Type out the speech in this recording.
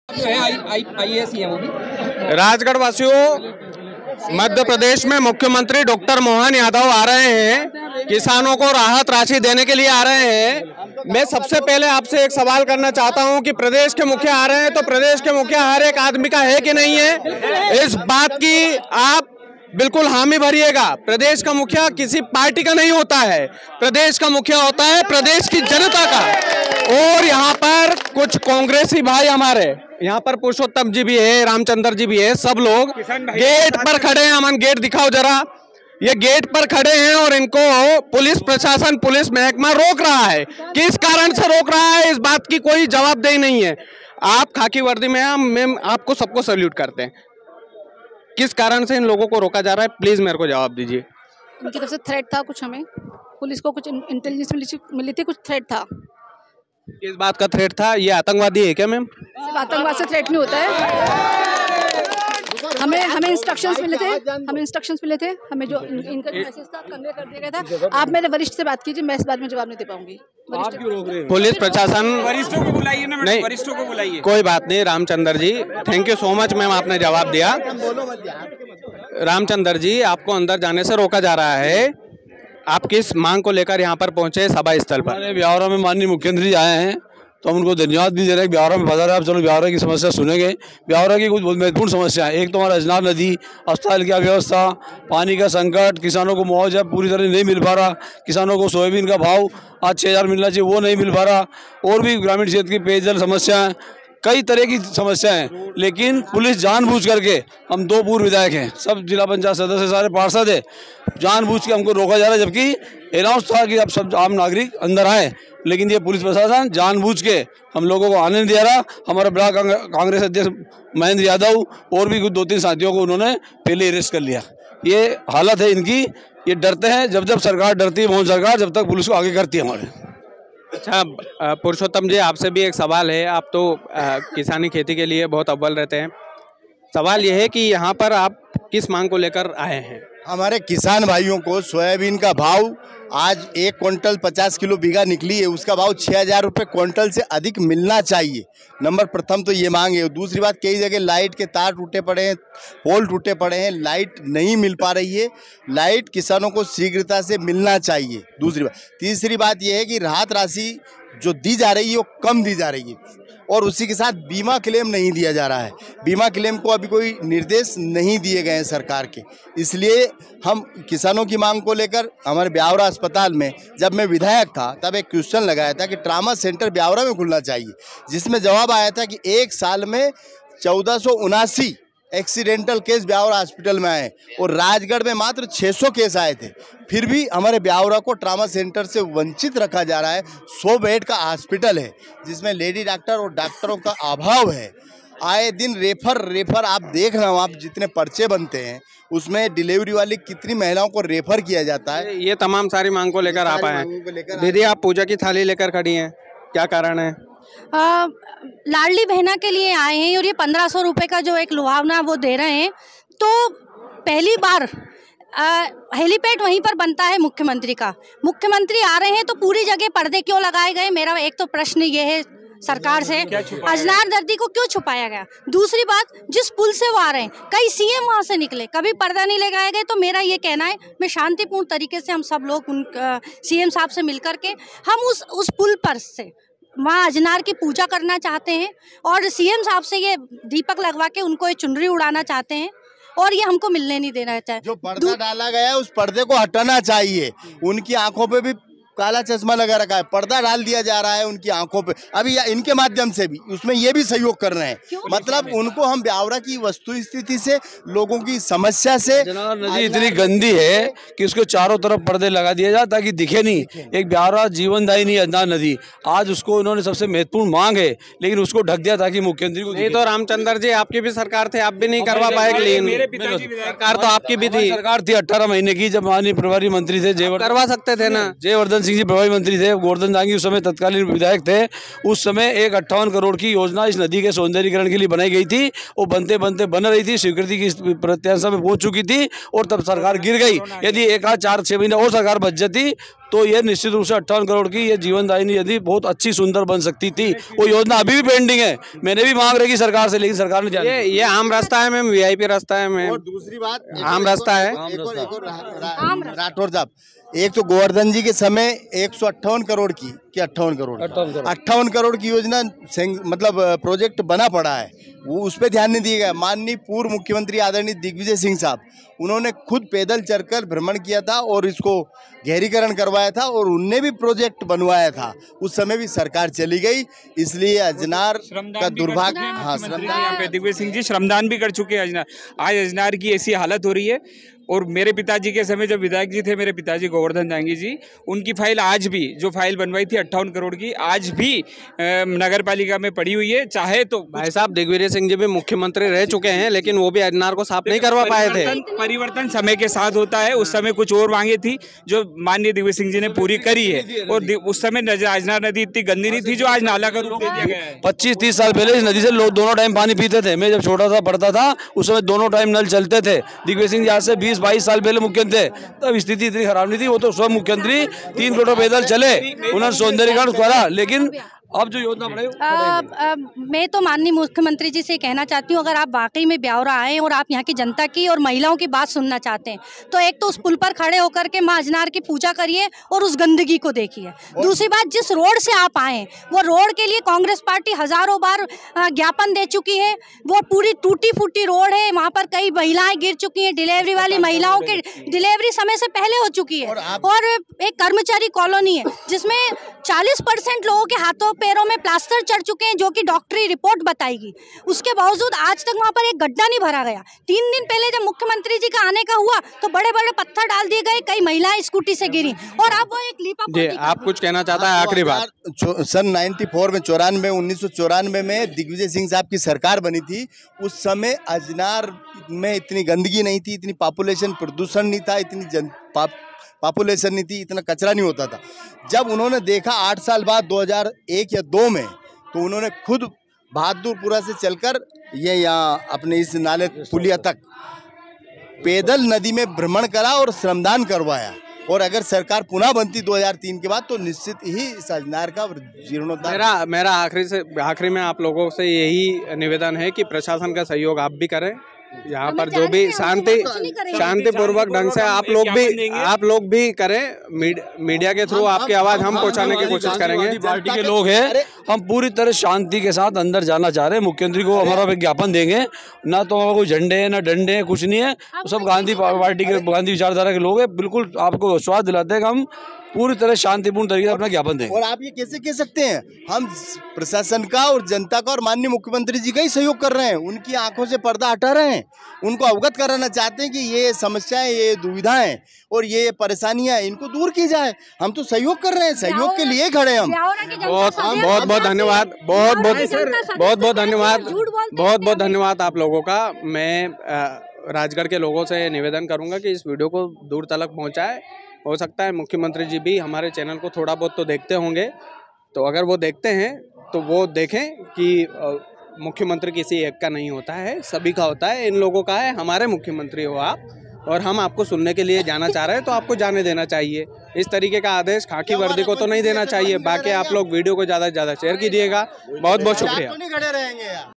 जो है IAS ही है वो भी। राजगढ़ वासियों, मध्य प्रदेश में मुख्यमंत्री डॉक्टर मोहन यादव आ रहे हैं, किसानों को राहत राशि देने के लिए आ रहे हैं। मैं सबसे पहले आपसे एक सवाल करना चाहता हूं कि प्रदेश के मुखिया आ रहे हैं तो प्रदेश के मुखिया हर एक आदमी का है कि नहीं है, इस बात की आप बिल्कुल हामी भरिएगा। प्रदेश का मुखिया किसी पार्टी का नहीं होता है, प्रदेश का मुखिया होता है प्रदेश की जनता का। और यहाँ पर कुछ कांग्रेसी भाई हमारे यहाँ पर पुरुषोत्तम जी भी है, रामचंद्र जी भी है, सब लोग गेट पर खड़े हैं। अमन गेट दिखाओ जरा, ये गेट पर खड़े हैं और इनको पुलिस प्रशासन, पुलिस महकमा रोक रहा है। किस कारण से रोक रहा है, इस बात की कोई जवाबदेही नहीं है। आप खाकी वर्दी में हम आपको सबको सैल्यूट करते हैं, किस कारण से इन लोगों को रोका जा रहा है, प्लीज मेरे को जवाब दीजिए। उनकी तरफ से थ्रेट था कुछ, हमें पुलिस को कुछ इंटेलिजेंस मिली थी, कुछ थ्रेट था। किस बात का थ्रेट था? ये आतंकवादी है क्या मैम? सिर्फ आतंकवाद से थ्रेट नहीं होता है। हमें इंस्ट्रक्शंस मिले थे, हमें जो इनका मैसेज था कन्वे कर दिया गया था। आप मेरे वरिष्ठ से बात कीजिए, मैं इस बात में जवाब नहीं दे पाऊंगी। पुलिस प्रशासन, वरिष्ठों को बुलाइए ना मैडम, वरिष्ठों को बुलाइए। कोई बात नहीं Ramchandra ji, thank you so much ma'am, आपने जवाब दिया। रामचंद्र जी, आपको अंदर जाने से रोका जा रहा है, आप किस मांग को लेकर यहाँ पर पहुंचे सभा स्थल पर? ब्यावरा में माननीय मुख्यमंत्री आए हैं तो हम उनको धन्यवाद भी दे रहे हैं। ब्यावरा में बता रहे हैं, आप चलो ब्यावरा की समस्या सुनेंगे। ब्यावरा की कुछ बहुत महत्वपूर्ण समस्या है। एक तो हमारा अजनार नदी, अस्पताल की अव्यवस्था, पानी का संकट, किसानों को मुआवजा पूरी तरह नहीं मिल पा रहा, किसानों को सोयाबीन का भाव आज 6000 मिलना चाहिए वो नहीं मिल पा रहा, और भी ग्रामीण क्षेत्र की पेयजल समस्याएं, कई तरह की समस्याएं। लेकिन पुलिस जानबूझ करके, हम 2 पूर्व विधायक हैं, सब जिला पंचायत सदस्य, सारे पार्षद है, जानबूझ के हमको रोका जा रहा है। जबकि अनाउंस था कि अब सब आम नागरिक अंदर आए, लेकिन ये पुलिस प्रशासन जानबूझ के हम लोगों को आने नहीं दे रहा। हमारा ब्लॉक कांग्रेस अध्यक्ष महेंद्र यादव और भी कुछ 2-3 साथियों को उन्होंने पहले अरेस्ट कर लिया। ये हालत है इनकी, ये डरते हैं। जब सरकार डरती है, मोहन सरकार जब तक पुलिस को आगे करती है हमारे। अच्छा पुरुषोत्तम जी, आपसे भी एक सवाल है। आप तो किसानी खेती के लिए बहुत अव्वल रहते हैं। सवाल यह है कि यहाँ पर आप किस मांग को लेकर आए हैं? हमारे किसान भाइयों को सोयाबीन का भाव आज 1 क्विंटल 50 किलो बीघा निकली है, उसका भाव 6000 रुपये क्विंटल से अधिक मिलना चाहिए। नंबर प्रथम तो ये मांग है। दूसरी बात, कई जगह लाइट के तार टूटे पड़े हैं, पोल टूटे पड़े हैं, लाइट नहीं मिल पा रही है। लाइट किसानों को शीघ्रता से मिलना चाहिए। दूसरी बात, तीसरी बात यह है कि राहत राशि जो दी जा रही है वो कम दी जा रही है, और उसी के साथ बीमा क्लेम नहीं दिया जा रहा है। बीमा क्लेम को अभी कोई निर्देश नहीं दिए गए हैं सरकार के। इसलिए हम किसानों की मांग को लेकर हमारे ब्यावरा अस्पताल में, जब मैं विधायक था तब एक क्वेश्चन लगाया था कि ट्रामा सेंटर ब्यावरा में खुलना चाहिए, जिसमें जवाब आया था कि 1 साल में 1479 एक्सीडेंटल केस ब्यावरा हॉस्पिटल में आए और राजगढ़ में मात्र 600 केस आए थे। फिर भी हमारे ब्यावरा को ट्रामा सेंटर से वंचित रखा जा रहा है। 100 बेड का हॉस्पिटल है जिसमें लेडी डॉक्टर और डॉक्टरों का अभाव है। आए दिन रेफर आप देख रहे हो, आप जितने पर्चे बनते हैं उसमें डिलीवरी वाली कितनी महिलाओं को रेफर किया जाता है। ये तमाम सारी मांग को लेकर आप आए हैं। दीदी, आप पूजा की थाली लेकर खड़ी हैं, क्या कारण है? लाडली बहना के लिए आए हैं और ये 1500 रुपये का जो एक लुभावना वो दे रहे हैं। तो पहली बार हेलीपैड वहीं पर बनता है मुख्यमंत्री का, मुख्यमंत्री आ रहे हैं तो पूरी जगह पर्दे क्यों लगाए गए? मेरा एक तो प्रश्न ये है सरकार से, अजनार दर्दी को क्यों छुपाया गया? दूसरी बात, जिस पुल से वो आ रहे हैं, कई सीएम वहाँ से निकले, कभी पर्दा नहीं लगाए गए। तो मेरा ये कहना है, मैं शांतिपूर्ण तरीके से हम सब लोग उन सीएम साहब से मिल करके हम उस पुल पर से वहाँ अजनार की पूजा करना चाहते हैं और सीएम साहब से ये दीपक लगवा के उनको ये चुनरी उड़ाना चाहते हैं और ये हमको मिलने नहीं देना चाहिए। जो पर्दा डाला गया है उस पर्दे को हटाना चाहिए। उनकी आंखों पे भी काला चश्मा लगा रखा है, पर्दा डाल दिया जा रहा है उनकी आंखों पे। अभी इनके माध्यम से भी उसमें ये भी सहयोग कर रहे हैं। मतलब उनको हम ब्यावरा की वस्तु स्थिति से, लोगों की समस्या से, नदी इतनी गंदी है कि उसको चारों तरफ पर्दे लगा दिया जाए ताकि दिखे नहीं। एक ब्यावरा जीवनदायी नहीं अजनार नदी, आज उसको इन्होंने सबसे महत्वपूर्ण मांग है, लेकिन उसको ढक दिया ताकि मुख्यमंत्री को नहीं। तो रामचंद्र जी, आपकी भी सरकार थे, आप भी नहीं करवा पाए क्लीन? सरकार तो आपकी भी थी, सरकार थी 18 महीने की, जब माननीय प्रभारी मंत्री थे जयवर्धन, करवा सकते थे ना। जयवर्धन सिंह जी प्रभारी मंत्री थे, गोवर्धन जांगी उस समय तत्कालीन विधायक थे, उस समय एक 58 करोड़ की योजना इस नदी के सौंदर्यीकरण के लिए बनाई गई थी। वो बनते बनते बन रही थी, स्वीकृति की प्रत्याशा में पहुंच चुकी थी और तब सरकार गिर गई। यदि एक आध 4-6 महीने और सरकार बच जाती तो ये निश्चित रूप से 58 करोड़ की ये जीवनदायिनी नदी बहुत अच्छी सुंदर बन सकती थी। वो योजना अभी भी पेंडिंग है, मैंने भी मांग रही सरकार से, लेकिन सरकार ने ये आम रास्ता है मैम, VIP रास्ता है मैम। और दूसरी बात आम रास्ता है। राठौर साहब, एक तो गोवर्धन जी के समय 158 करोड़ की 58 करोड़ की योजना मतलब प्रोजेक्ट बना पड़ा है, वो उस पर ध्यान नहीं दिया गया। माननीय पूर्व मुख्यमंत्री आदरणीय दिग्विजय सिंह साहब, उन्होंने खुद पैदल चलकर भ्रमण किया था और इसको गहरीकरण करवाया था और उनने भी प्रोजेक्ट बनवाया था। उस समय भी सरकार चली गई, इसलिए अजनार का दुर्भाग्य। हाँ, दिग्विजय सिंह जी श्रमदान भी कर चुके हैं अजनार। आज अजनार की ऐसी हालत हो रही है। और मेरे पिताजी के समय जब विधायक जी थे, मेरे पिताजी गोवर्धन जांगी जी, उनकी फाइल आज भी, जो फाइल बनवाई थी 58 करोड़ की, आज भी नगर पालिका में पड़ी हुई है। चाहे तो भाई साहब दिग्विजय सिंह जी भी मुख्यमंत्री रह चुके हैं, लेकिन वो भी अजनार को साफ नहीं करवा पाए थे। परिवर्तन समय के साथ होता है। उस समय कुछ और मांगे थी जो माननीय दिग्विजय सिंह जी ने पूरी करी है। और उस समय अजनार नदी इतनी गंदी नहीं थी जो आज नाला का रूप दे दिया गया है। 25-30 साल पहले इस नदी से लोग दोनों टाइम पानी पीते थे। मैं जब छोटा था पढ़ता था उस समय दोनों टाइम नल चलते थे। दिग्विजय सिंह जी आज से 20-22 साल पहले मुख्यमंत्री थे, तब स्थिति इतनी खराब नहीं थी। वो तो स्वयं मुख्यमंत्री 3 किलोमीटर पैदल चले, उन्होंने सौंदर्यीकरण करा, लेकिन अब जो योजना बनाई मैं तो माननीय मुख्यमंत्री जी से कहना चाहती हूँ, अगर आप वाकई में ब्यावरा आए और आप यहाँ की जनता की और महिलाओं की बात सुनना चाहते हैं तो एक तो उस पुल पर खड़े होकर के माँ अजनार की पूजा करिए और उस गंदगी को देखिए। दूसरी बात, जिस रोड से आप आए वो रोड के लिए कांग्रेस पार्टी हजारों बार ज्ञापन दे चुकी है। वो पूरी टूटी फूटी रोड है, वहाँ पर कई महिलाएं गिर चुकी हैं, डिलीवरी वाली महिलाओं की डिलीवरी समय से पहले हो चुकी है। और एक कर्मचारी कॉलोनी है जिसमें 40% लोगों के हाथों पैरों में प्लास्टर चढ़ चुके हैं, जो कि डॉक्टरी रिपोर्ट बताएगी। उसके बावजूद आज तक वहां पर एक गड्ढा नहीं भरा गया। 3 दिन पहले जब मुख्यमंत्री जी का आने का हुआ तो बड़े बड़े पत्थर डाल दिए गए, कई महिलाएं स्कूटी से गिरी और अब वो एक लीपा। आप कुछ कहना चाहता है? आखिरी बात, सन 94 में 1994 में दिग्विजय सिंह साहब की सरकार बनी थी। उस समय अजनार में इतनी गंदगी नहीं थी, इतनी पॉपुलेशन प्रदूषण नहीं था, इतनी पॉपुलेशन नहीं थी, इतना कचरा नहीं होता था। जब उन्होंने देखा 8 साल बाद 2001 या 2 में, तो उन्होंने खुद बहादुरपुरा से चलकर ये यहाँ अपने इस नाले पुलिया तक पैदल नदी में भ्रमण करा और श्रमदान करवाया। और अगर सरकार पुनः बनती 2003 के बाद तो निश्चित ही इस अजनार का जीर्णोद्धार। मेरा आखिरी में आप लोगों से यही निवेदन है कि प्रशासन का सहयोग आप भी करें। यहाँ पर जो भी शांतिपूर्वक ढंग से आप लोग भी करें। मीडिया के थ्रू आपकी आवाज हम पहुँचाने की कोशिश करेंगे। पार्टी के लोग हैं, हम पूरी तरह शांति के साथ अंदर जाना चाह रहे हैं। मुख्यमंत्री को हमारा विज्ञापन देंगे, ना तो हमारा कोई झंडे है ना डंडे हैं, कुछ नहीं है। सब गांधी पार्टी के, गांधी विचारधारा के लोग हैं। बिल्कुल आपको विश्वास दिलाते हैं कि हम पूरी तरह शांतिपूर्ण तरीके से अपना ज्ञापन देंगे। और आप ये कैसे कह सकते हैं? हम प्रशासन का और जनता का और माननीय मुख्यमंत्री जी का ही सहयोग कर रहे हैं। उनकी आंखों से पर्दा हटा रहे हैं, उनको अवगत कराना चाहते हैं कि ये समस्याएं, ये दुविधाएं और ये परेशानियां इनको दूर की जाए। हम तो सहयोग कर रहे हैं, सहयोग के लिए खड़े हैं हम। बहुत धन्यवाद, बहुत धन्यवाद आप लोगों का। मैं राजगढ़ के लोगों से निवेदन करूंगा कि इस वीडियो को दूर तक पहुंचाए। हो सकता है मुख्यमंत्री जी भी हमारे चैनल को थोड़ा बहुत तो देखते होंगे, तो अगर वो देखते हैं तो वो देखें कि मुख्यमंत्री किसी एक का नहीं होता है, सभी का होता है। इन लोगों का है, हमारे मुख्यमंत्री हो आप, और हम आपको सुनने के लिए जाना चाह रहे हैं तो आपको जाने देना चाहिए। इस तरीके का आदेश खाकी वर्दी को तो नहीं देना चाहिए। बाकी आप लोग वीडियो को ज़्यादा से ज़्यादा शेयर कीजिएगा। बहुत बहुत शुक्रिया।